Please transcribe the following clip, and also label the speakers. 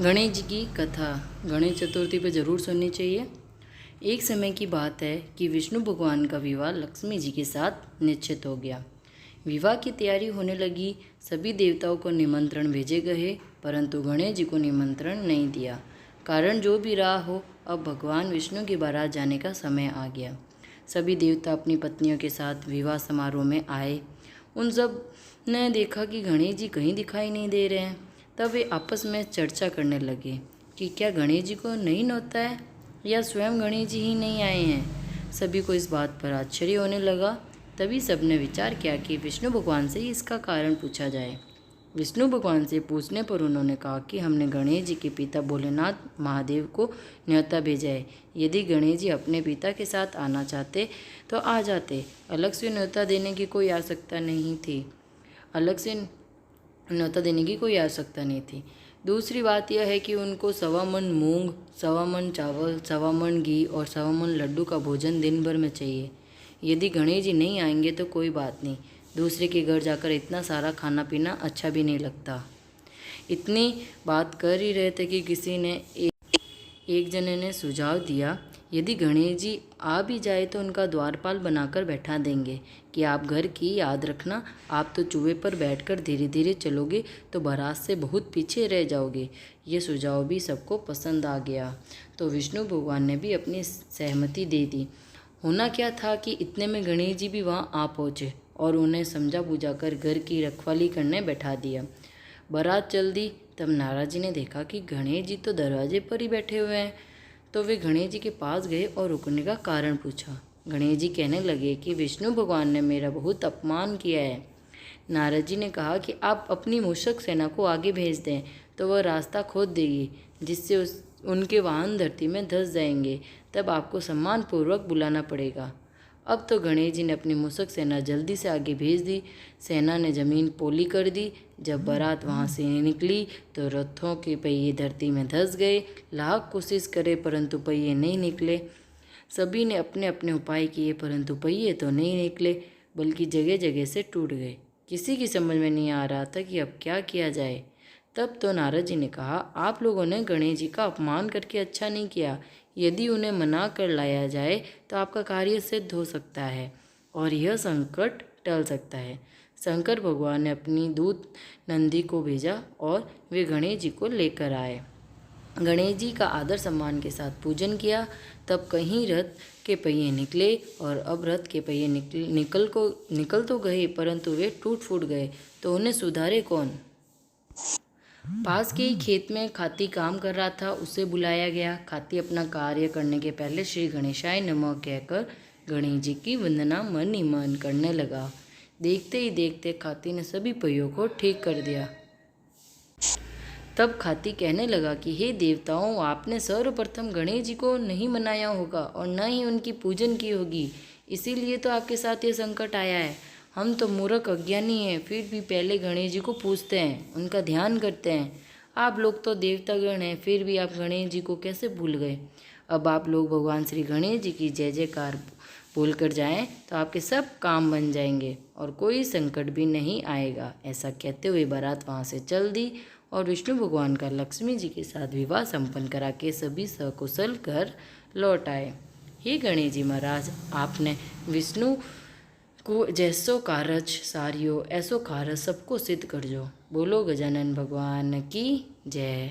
Speaker 1: गणेश जी की कथा गणेश चतुर्थी पे ज़रूर सुननी चाहिए। एक समय की बात है कि विष्णु भगवान का विवाह लक्ष्मी जी के साथ निश्चित हो गया। विवाह की तैयारी होने लगी। सभी देवताओं को निमंत्रण भेजे गए, परंतु गणेश जी को निमंत्रण नहीं दिया। कारण जो भी रहा हो, अब भगवान विष्णु की बारात जाने का समय आ गया। सभी देवता अपनी पत्नियों के साथ विवाह समारोह में आए। उन सब ने देखा कि गणेश जी कहीं दिखाई नहीं दे रहे हैं। तब वे आपस में चर्चा करने लगे कि क्या गणेश जी को नहीं नौता है या स्वयं गणेश जी ही नहीं आए हैं। सभी को इस बात पर आश्चर्य होने लगा। तभी सबने विचार किया कि विष्णु भगवान से ही इसका कारण पूछा जाए। विष्णु भगवान से पूछने पर उन्होंने कहा कि हमने गणेश जी के पिता भोलेनाथ महादेव को न्योता भेजा है। यदि गणेश जी अपने पिता के साथ आना चाहते तो आ जाते। अलग से न्योता देने की कोई आवश्यकता नहीं थी। दूसरी बात यह है कि उनको 1.25 मन मूंग, 1.25 मन चावल, 1.25 मन घी और 1.25 मन लड्डू का भोजन दिन भर में चाहिए। यदि गणेश जी नहीं आएंगे तो कोई बात नहीं, दूसरे के घर जाकर इतना सारा खाना पीना अच्छा भी नहीं लगता। इतनी बात कर ही रहे थे कि किसी ने एक जने ने सुझाव दिया, यदि गणेश जी आ भी जाए तो उनका द्वारपाल बनाकर बैठा देंगे कि आप घर की याद रखना। आप तो चूहे पर बैठकर धीरे धीरे चलोगे तो बारात से बहुत पीछे रह जाओगे। ये सुझाव भी सबको पसंद आ गया, तो विष्णु भगवान ने भी अपनी सहमति दे दी। होना क्या था कि इतने में गणेश जी भी वहाँ आ पहुँचे और उन्हें समझा बुझा कर घर की रखवाली करने बैठा दिया। बारात चल दी। तब नारद जी ने देखा कि गणेश जी तो दरवाजे पर ही बैठे हुए हैं। तो वे गणेश जी के पास गए और रुकने का कारण पूछा। गणेश जी कहने लगे कि विष्णु भगवान ने मेरा बहुत अपमान किया है। नारद जी ने कहा कि आप अपनी मूषक सेना को आगे भेज दें तो वह रास्ता खोद देगी, जिससे उनके वाहन धरती में धंस जाएंगे। तब आपको सम्मानपूर्वक बुलाना पड़ेगा। अब तो गणेश जी ने अपनी मूषक सेना जल्दी से आगे भेज दी। सेना ने जमीन पोली कर दी। जब बारात वहाँ से निकली तो रथों के पहिए धरती में धंस गए। लाख कोशिश करे परंतु पहिए नहीं निकले। सभी ने अपने अपने उपाय किए परंतु पहिए तो नहीं निकले, बल्कि जगह जगह से टूट गए। किसी की समझ में नहीं आ रहा था कि अब क्या किया जाए। तब तो नारद जी ने कहा, आप लोगों ने गणेश जी का अपमान करके अच्छा नहीं किया। यदि उन्हें मना कर लाया जाए तो आपका कार्य सिद्ध हो सकता है और यह संकट टल सकता है। शंकर भगवान ने अपनी दूत नंदी को भेजा और वे गणेश जी को लेकर आए। गणेश जी का आदर सम्मान के साथ पूजन किया। तब कहीं रथ के पहिए निकले और अब रथ के पहिए निकल तो गए परंतु वे टूट फूट गए, तो उन्हें सुधारे कौन। पास के ही खेत में खाती काम कर रहा था, उसे बुलाया गया। खाती अपना कार्य करने के पहले श्री गणेशाय नमः कहकर गणेश जी की वंदना मन ही मन करने लगा। देखते ही देखते खाती ने सभी पहियों को ठीक कर दिया। तब खाती कहने लगा कि हे देवताओं, आपने सर्वप्रथम गणेश जी को नहीं मनाया होगा और न ही उनकी पूजन की होगी, इसीलिए तो आपके साथ ये संकट आया है। हम तो मूर्ख अज्ञानी हैं, फिर भी पहले गणेश जी को पूजते हैं, उनका ध्यान करते हैं। आप लोग तो देवतागण हैं, फिर भी आप गणेश जी को कैसे भूल गए। अब आप लोग भगवान श्री गणेश जी की जय जयकार बोल कर जाएँ तो आपके सब काम बन जाएंगे और कोई संकट भी नहीं आएगा। ऐसा कहते हुए बारात वहाँ से चल दी और विष्णु भगवान का लक्ष्मी जी के साथ विवाह संपन्न करा के सभी सकुशल घर लौट आए। हे गणेश जी महाराज, आपने विष्णु को जैसो कारज सारियो ऐसो कारज सबको सिद्ध कर जो। बोलो गजानन भगवान की जय।